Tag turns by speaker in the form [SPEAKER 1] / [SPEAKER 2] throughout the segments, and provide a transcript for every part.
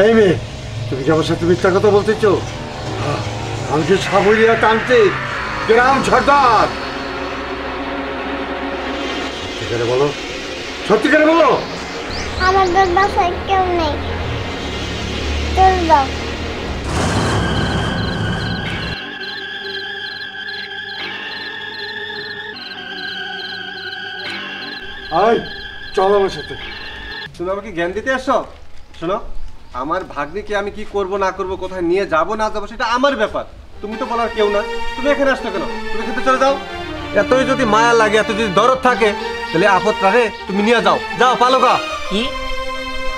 [SPEAKER 1] এই মেয়ে, তুমি কি আমার সাথে মিথ্যা কথা বলতেছ? আমি যে সাবরিয়া তান্ত্রিক, গ্রাম সর্দার। সত্যিকারে বলো, সত্যিকারে বলো।
[SPEAKER 2] আমাদের বাসায় কেউ নেই, চল দাও।
[SPEAKER 1] আয় চল আমার সাথে।
[SPEAKER 3] তুমি আমাকে জ্ঞান দিতে আসছো? শোনো, আমার ভাগ্নিকে আমি কি করব না করব, কোথায় নিয়ে যাব না যাবো সেটা আমার ব্যাপার, তুমি তো বলার কেউ না। তুমি এখানে আসছো কেন? তুমি এখানে চলে যাও। এতই যদি মায়া লাগে, এত যদি দরদ থাকে, তাহলে আপদটা রে তুমি নিয়ে যাও। যাও পালোকা।
[SPEAKER 4] কি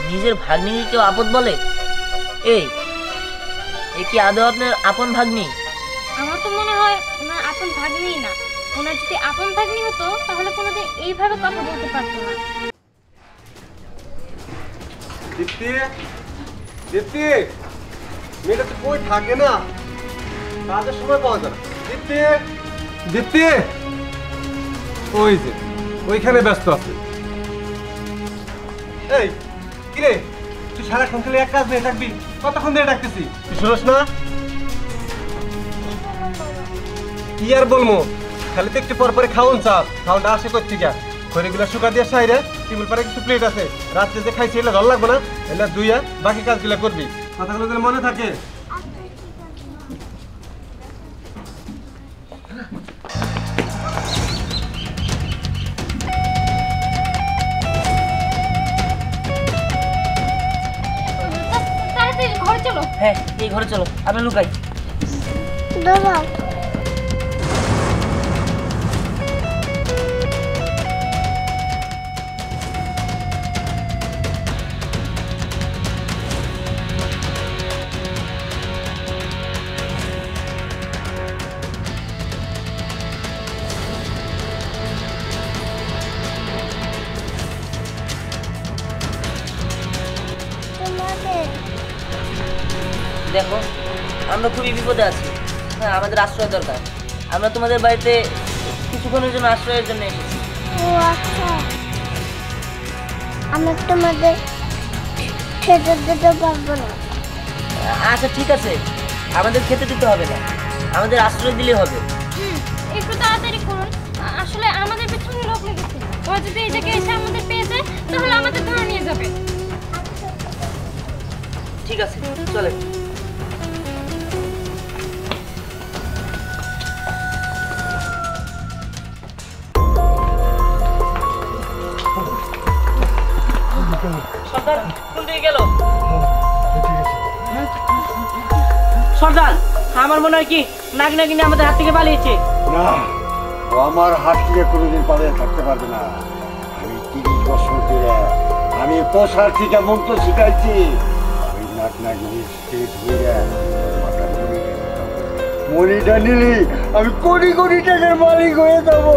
[SPEAKER 4] নিজের ভাগ্নিকে কেউ আপদ বলে? এই কি আদৌ আপনার আপন ভাগ্নি?
[SPEAKER 5] আমার তো মনে হয় ওনার আপন ভাগ্নিই না। ওনার যদি আপন ভাগ্নি হতো তাহলে কোনোদিন এইভাবে কথা বলতে পারতো না।
[SPEAKER 3] দীপ্তি, দীপ্তি, মেয়েটা তো কই থাকে না, কাজের সময় পাওয়া যায় না। দীপ্তি, দীপ্তি, ওই যে ওইখানে ব্যস্ত আছে। এই কিরে, তুই সারাক্ষণ খালি এক কাজ নিয়ে থাকবি? কতক্ষণ ধরে ডাকতেছি, তুই শুনোস না? কি আর বলবো, খালি তো একটু পর পরে খাওন চাপ। খাওনটা আসে কোথেকে? খড়িগুলো শুকা দিয়ে সাইরে টেবিল পারে কিছু প্লেট আছে, রাত্রে যে খাইছি এলে ভালো লাগবে না, এলে দুইয়া বাকি কাজগুলো করবি। কথাগুলো যেন মনে থাকে।
[SPEAKER 5] তাড়াতাড়ি ঘরে চলো।
[SPEAKER 4] হ্যাঁ, এই ঘরে চলো, আমরা লুকাই।
[SPEAKER 2] দাঁড়াও।
[SPEAKER 4] দেখো, আমরা খুবই বিপদে আছি। হ্যাঁ, আমাদের আশ্রয় দরকার। আমরা তোমাদের বাড়িতে কিছুক্ষণের জন্য আশ্রয়ের জন্য এসেছি।
[SPEAKER 2] ও আচ্ছা, আমি তোমাদের খেতে দিতে পারবো না।
[SPEAKER 4] আচ্ছা ঠিক আছে, আমাদের খেতে দিতে হবে না, আমাদের আশ্রয় দিলে হবে।
[SPEAKER 5] একটু তাড়াতাড়ি করুন, আসলে আমাদের পেছনে লোক লেগেছে। ওরা যদি এই জায়গায় এসে আমাদের পেয়ে যায় তাহলে আমাদের ধরে নিয়ে যাবে।
[SPEAKER 4] ঠিক আছে, চলে। সর্দার কোন দিকে গেল? সর্দার, আমার মনে হয় কি নাগ নাগিনী আমাদের হাত থেকে পালিয়েছে।
[SPEAKER 1] না, ও আমার হাত থেকে কোনোদিন পালিয়ে থাকতে পারবে না। আমি 30 বছর ধরে আমি পোষার থেকে মন্ত্র শিখাইছি। ওই নাক নাগিনীর ধরে মাথা মনিটা নিলি আমি কোটি কোটি টাকার মালিক হয়ে যাবো।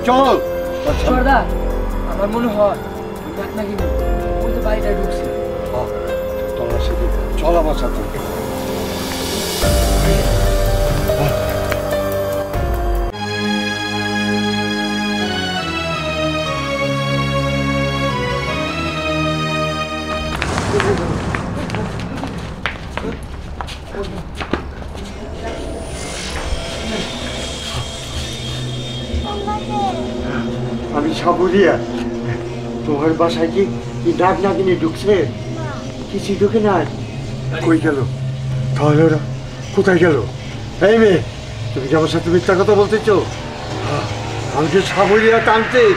[SPEAKER 1] চল
[SPEAKER 4] সর্দার, আমার মনে হয় নাক নাগিনী ওই তো বাড়িটা ঢুকছে।
[SPEAKER 1] তোমরা সেদিন চল আমার সাথে। আমি সাবরিয়া। তোমার বাসায় কি নাক নাগিনী ঢুকছে? কিছুই ঢুকে নাই। কই গেল তাহলে? ওরা কোথায় গেল? এই মেয়ে, তুমি কি আমার সাথে মিথ্যা কথা বলতেছ? আমি যে সাবরিয়া তান্ত্রিক,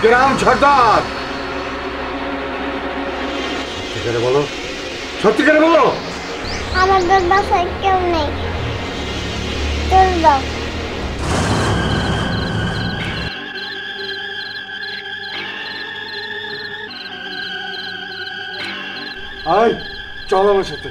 [SPEAKER 1] গ্রাম সর্দার। সত্যিকারে বলো, সত্যিকারে বলো।
[SPEAKER 2] আমাদের বাসায় কেউ নেই, চল দাও।
[SPEAKER 1] আয় চল আমার সাথে।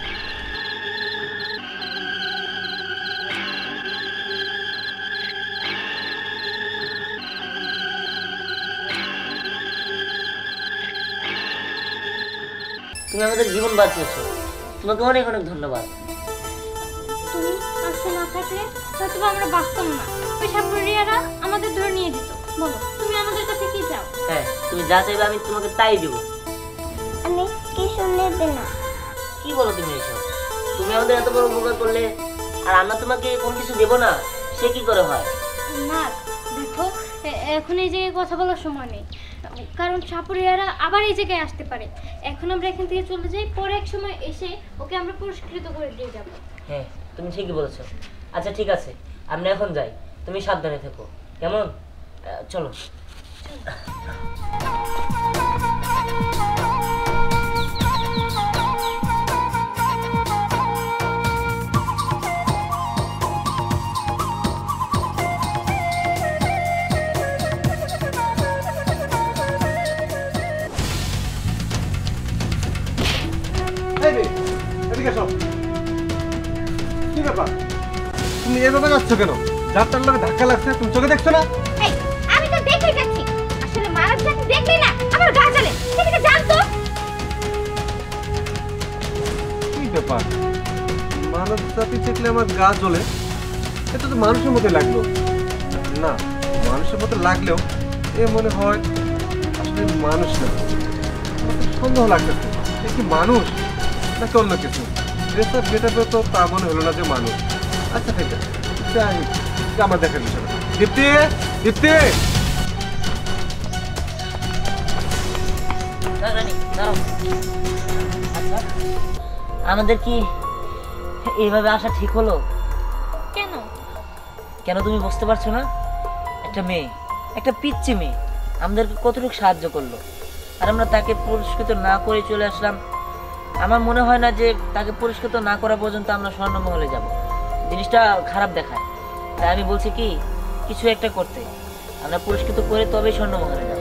[SPEAKER 4] তুমি আমাদের জীবন বাঁচিয়েছো, তোমাকে অনেক অনেক ধন্যবাদ।
[SPEAKER 5] তুমি পাশে না থাকলে হয়তো আমরা বাঁচতাম না। ওই সাপুরিয়ারা আমাদের ধরে নিয়ে যেত। বলো তুমি আমাদের কাছে কি চাও?
[SPEAKER 4] হ্যাঁ, তুমি যা চাইবে আমি তোমাকে তাই দেবো।
[SPEAKER 2] আমি কিছু নেবে না।
[SPEAKER 4] কি বলো তুমি এসব? তুমি আমাদের এত বড় উপকার করলে আর আমরা তোমাকে কোন কিছু দেবো না, সে কি করে হয়?
[SPEAKER 5] না দেখো, এখন এই জায়গায় কথা বলার সময় নেই, কারণ সাপুরিয়ারা আবার এই জায়গায় আসতে পারে। এখন আমরা এখান থেকে চলে যাই, পরে এক সময় এসে ওকে আমরা পুরস্কৃত করে দিয়ে যাব।
[SPEAKER 4] হ্যাঁ, তুমি ঠিকই বলেছো। আচ্ছা ঠিক আছে, আমরা এখন যাই, তুমি সাবধানে থেকো, কেমন? চলো।
[SPEAKER 3] এই রে, এদিকে এসো। কি ব্যাপার, তুমি এভাবে যাচ্ছ কেন? যাত্রার লোকে ধাক্কা লাগছে, তুমি চোখে দেখছো না?
[SPEAKER 5] এই আমি তো দেখে যাচ্ছি, আসলে মারাজ যাকে দেখলে না আমার গা জ্বলে, সেদিকে জানতো।
[SPEAKER 3] কি ব্যাপার, মানব জাতি দেখলে আমার গা জ্বলে? এটা তো মানুষের মতো লাগলো না। মানুষের মতো লাগলেও এ মনে হয় আসলে মানুষ না। আমার তো সন্দেহ লাগতেছে, এ কি মানুষ নাকি অন্য কিছু? ড্রেসআপ গেটআপে তো তা মনে হলো না যে মানুষ। আচ্ছা ঠিক আছে, যাই আমার দেখার বিষয় না। দীপ্তি, দীপ্তি!
[SPEAKER 4] রানী, দাঁড়াও। আচ্ছা, আমাদের কি এইভাবে আসা ঠিক হলো?
[SPEAKER 5] কেন?
[SPEAKER 4] কেন তুমি বুঝতে পারছো না? একটা মেয়ে, একটা পিচ্চি মেয়ে আমাদেরকে কতটুকু সাহায্য করলো, আর আমরা তাকে পুরস্কৃত না করে চলে আসলাম। আমার মনে হয় না যে তাকে পুরস্কৃত না করা পর্যন্ত আমরা স্বর্ণমহলে যাব, জিনিসটা খারাপ দেখায়। তাই আমি বলছি কি, কিছু একটা করতে, আমরা পুরস্কৃত করে তবেই স্বর্ণমহলে যাব।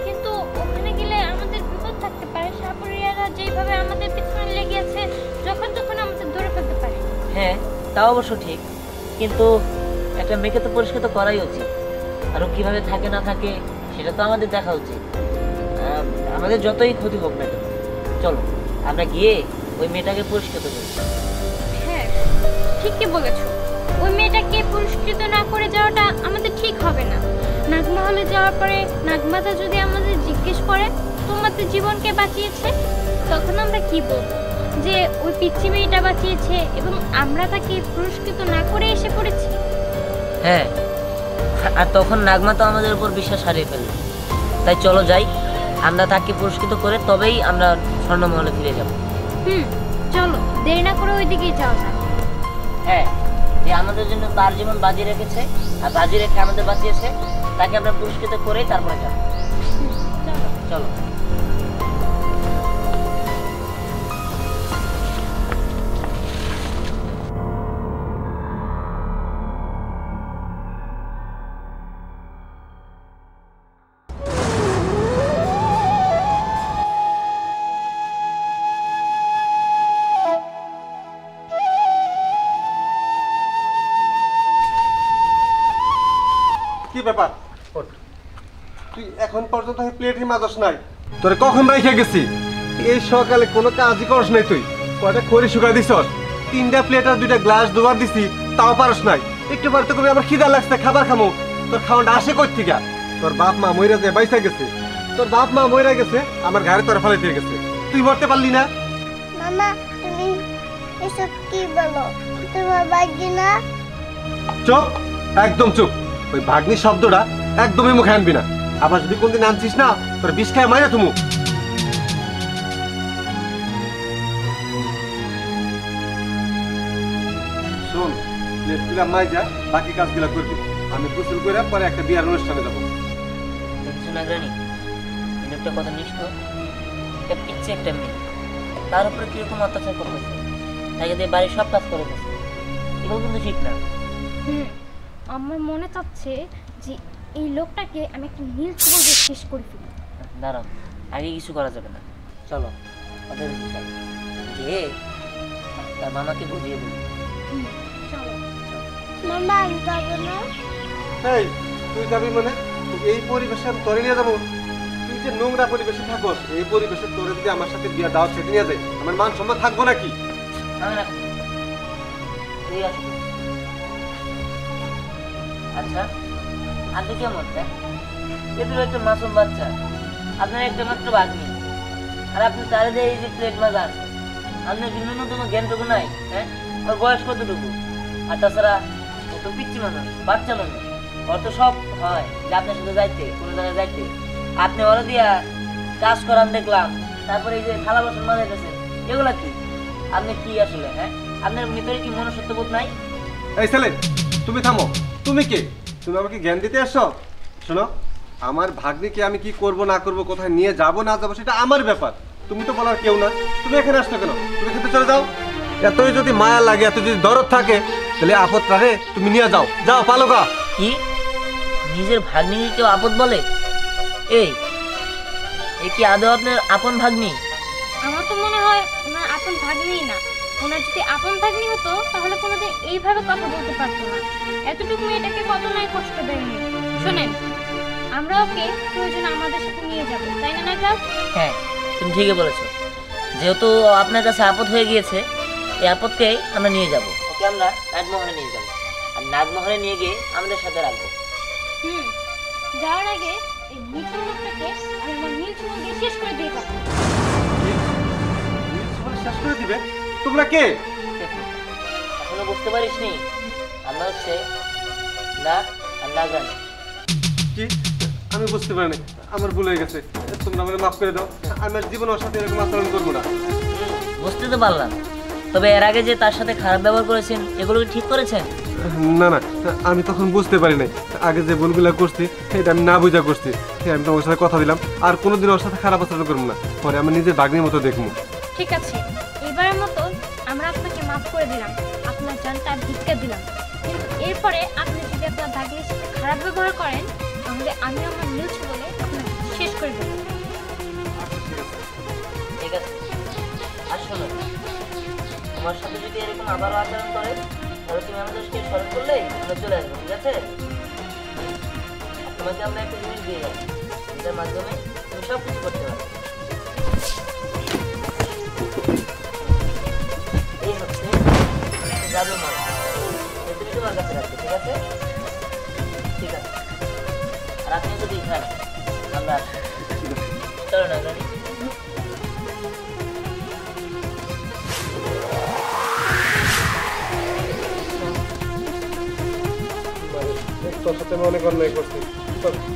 [SPEAKER 5] কিন্তু ওখানে গেলে আমাদের বিপদ থাকতে পারে, সাপুরিয়ারা যেভাবে আমাদের পিছনে লেগে আছে যখন তখন আমাদের ধরে ফেলতে পারে।
[SPEAKER 4] হ্যাঁ, তাও অবশ্য ঠিক, কিন্তু একটা মেয়েকে তো পুরস্কৃত করাই উচিত। আরও কিভাবে থাকে না থাকে সেটা তো আমাদের দেখা উচিত। আমাদের যতই ক্ষতি হোক না কেন, চলো আমরা গিয়ে ওই মেয়েটাকে পুরস্কৃত করি।
[SPEAKER 5] হ্যাঁ ঠিকই বলেছো, ওই মেয়েটাকে পুরস্কৃত না করে যাওয়াটা আমাদের ঠিক হবে না। নাগমহলে যাওয়ার পরে নাগমাতা যদি আমাদের জিজ্ঞেস করে তোমাদের জীবনকে বাঁচিয়েছে, তখন আমরা কি বলবো? যে ওই পিচ্চি মেয়েটা বাঁচিয়েছে এবং আমরা তাকে পুরস্কৃত না করে এসে পড়েছি।
[SPEAKER 4] হ্যাঁ, আর তখন নাগমাতা আমাদের উপর বিশ্বাস হারিয়ে ফেলবে। তাই চলো যাই, আমরা তাকে পুরস্কৃত করে তবেই আমরা স্বর্ণমহলে ফিরে যাব।
[SPEAKER 5] চলো দেরি না করে ওই দিকেই যাওয়া যাক।
[SPEAKER 4] হ্যাঁ, যে আমাদের জন্য তার জীবন বাজি রেখেছে আর বাজি রেখে আমাদের বাঁচিয়েছে, তাকে আমরা পুরস্কৃত করেই তারপরে যাব।
[SPEAKER 5] চলো।
[SPEAKER 4] চলো।
[SPEAKER 3] কি ব্যাপার, তুই এখন পর্যন্ত প্লেটই মাজস নাই? তোরে কখন রাইখা গেছি? এই সকালে কোনো কাজই করস নাই তুই? কয়টা খড়ি শুকা দিছস? 3টা প্লেট আর 2টা গ্লাস দুবার দিছি, তাও পারস নাই। একটু বাড়িতে করবি আমার খিদা লাগছে, খাবার খামো। তোর খাওয়াটা আসে কই থেকে? তোর বাপ মা মইরা যায় বাইসা গেছে, তোর বাপ মা মইরা গেছে, আমার ঘরে তোর ফেলে দিয়ে গেছে, তুই মরতে পারলি না?
[SPEAKER 2] মামা তুমি এসব কি বলো? তোমার ভাগ্যি না?
[SPEAKER 3] চুপ, একদম চুপ। ওই ভাগ্নি শব্দটা একদমই মুখে আনবি না। আবার যদি কোনদিন আনছিস না, তোর বিষ খায় মাইরা তুমু। শোন, প্লেটগুলা মাই যা, বাকি কাজগুলা করবি। আমি গোসল করে পরে একটা বিয়ার অনুষ্ঠানে যাবো।
[SPEAKER 4] দেখছো নাগরানি, একটা কথা নিষ্ঠ, একটা পিচ্ছে একটা মেয়ে, তার উপরে কিরকম অত্যাচার করতেছে, তাকে দিয়ে বাড়ির সব কাজ করে দিচ্ছে, এগুলো কিন্তু ঠিক না।
[SPEAKER 5] আমার মনে চাচ্ছে যে এই লোকটাকে আমি একটা নীল খবর দিয়ে শেষ করে ফেলি।
[SPEAKER 4] দাঁড়াও, আগে কিছু করা যাবে না, চলো ওদের যাই, যে তার মামাকে বুঝিয়ে বলি।
[SPEAKER 5] চলো।
[SPEAKER 2] মামা আমি যাবো না।
[SPEAKER 3] এই, তুই যাবি মানে? এই পরিবেশে আমি তোরে নিয়ে যাবো? তুই যে নোংরা পরিবেশে থাকস, এই পরিবেশে তোরে যদি আমার সাথে বিয়া দাও সেটা নিয়ে যায়, আমার মান সম্মান থাকবো নাকি?
[SPEAKER 4] তুই আসবি। আচ্ছা, আপনি কেমন? হ্যাঁ, এদের একটা মাসুম বাচ্চা, আপনার একটা মাত্র ভাগ্নি, আর আপনি তারে দিয়ে এই যে প্লেট মাজান, আপনার ন্যূনতম জ্ঞানটুকু নাই। হ্যাঁ, ওর বয়স কতটুকু? আর তাছাড়া ও তো পিচ্ছি মানুষ, বাচ্চা মানুষ, ওর তো সব হয় যে আপনার সাথে যাইতে, কোনো জায়গায় যাইতে। আপনি ওরা দিয়া কাজ করান দেখলাম, তারপরে এই যে থালা বাসন মাজাইতেছেন, এগুলা কি? আপনি কি আসলে? হ্যাঁ, আপনার ভিতরে কি মনুষ্যত্ববোধ নাই?
[SPEAKER 3] এই ছেলে, তুমি থামো। তুমি কে? তুমি আমাকে জ্ঞান দিতে আসছো? শোনো, আমার ভাগ্নিকে আমি কি করব না করব, কোথায় নিয়ে যাব না যাবো, সেটা আমার ব্যাপার। তুমি তো বলার কেউ না। তুমি এখানে আসছো কেন? তুমি এখানে চলে যাও। এতই যদি মায়া লাগে, এত যদি দরদ থাকে, তাহলে আপদটারে তুমি নিয়ে যাও। যাও, পালোকা।
[SPEAKER 4] কি নিজের ভাগ্নিকে কেউ আপদ বলে? এই কি আদৌ আপনার আপন ভাগ্নি?
[SPEAKER 5] আমার তো মনে হয় ওনার আপন ভাগ্নিই না। ওনার যদি আপন ভাগ্নি হতো তাহলে কোনোদিন এইভাবে কথা বলতে পারতো না। এতটুকু মেয়েটাকে কত নাই কষ্ট দেয়নি। শোনেন, আমরা ওকে প্রয়োজনে আমাদের সাথে নিয়ে যাব, তাই না নাগরাজ?
[SPEAKER 4] হ্যাঁ, তুমি ঠিকই বলেছো। যেহেতু আপনার কাছে আপদ হয়ে গিয়েছে, এই আপদকে আমরা নিয়ে যাব। ওকে আমরা নাগমহলে নিয়ে যাব, আর নাগমহলে নিয়ে গিয়ে আমাদের সাথে রাখবো।
[SPEAKER 5] যাওয়ার আগে এই মিঠুন লোকটাকে আমি আমার নীল চুমো দিয়ে শেষ করে দিয়ে যাবো।
[SPEAKER 3] শেষ করে দিবে? তোমরা কে?
[SPEAKER 4] এখনো বুঝতে পারিসনি? আমরা হচ্ছে নাগ আর নাগরানী।
[SPEAKER 3] কি? আমি বুঝতে পারিনি, আমার ভুল হয়ে গেছে। তোমরা আমাকে মাফ করে দাও। আমি আর জীবনে ওর সাথে এরকম আচরণ করবো না।
[SPEAKER 4] বুঝতে তো পারলাম, তবে এর আগে যে তার সাথে খারাপ ব্যবহার করেছেন, এগুলো কি ঠিক করেছেন?
[SPEAKER 3] না না, আমি তখন বুঝতে পারি নাই। আগে যে ভুলগুলো করছি এটা আমি না বুঝা করছি। আমি তোমার সাথে কথা দিলাম আর কোনোদিন ওর সাথে খারাপ আচরণ করবো না। পরে আমি নিজের ভাগ্নির মতো দেখবো।
[SPEAKER 5] ঠিক আছে, এবারের মতো আমরা আপনাকে মাফ করে দিলাম, আপনার জানটা ভিক্ষা দিলাম। কিন্তু এরপরে আপনি যদি আপনার ভাগ্নির সাথে খারাপ ব্যবহার করেন, তাহলে আমি আমার নিউজ বলে আপনাকে শেষ করে দেবো।
[SPEAKER 4] ঠিক আছে, আর শোনো, তোমার সাথে যদি এরকম আবারও আচরণ করে, তাহলে তুমি আমাদেরকে স্মরণ করলেই আমরা চলে আসবো। ঠিক আছে? আর তোমাকে আমরা একটা জিনিস দিয়ে যাবো, যেটার মাধ্যমে তুমি সব কিছু করতে পারবে। এই হচ্ছে জাদু মাল, তুমি তোমার কাছে রাখবে। ঠিক আছে? ঠিক আছে, আর আপনি যদি খান, আমরা আসি। চলো না রানী।
[SPEAKER 3] তোর সাথে আমি অনেক অন্যায় করছি,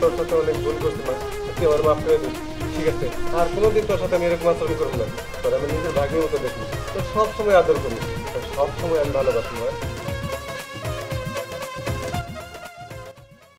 [SPEAKER 3] তোর সাথে অনেক ভুল করছি না, তুই আমার মাফ করে দিস। ঠিক আছে, আর কোনোদিন তোর সাথে আমি এরকম আচরণ করবো না। তোর আমি নিজের ভাগ্যের মতো দেখি, তোর সবসময় আদর করি, তোর সবসময় আমি ভালোবাসি।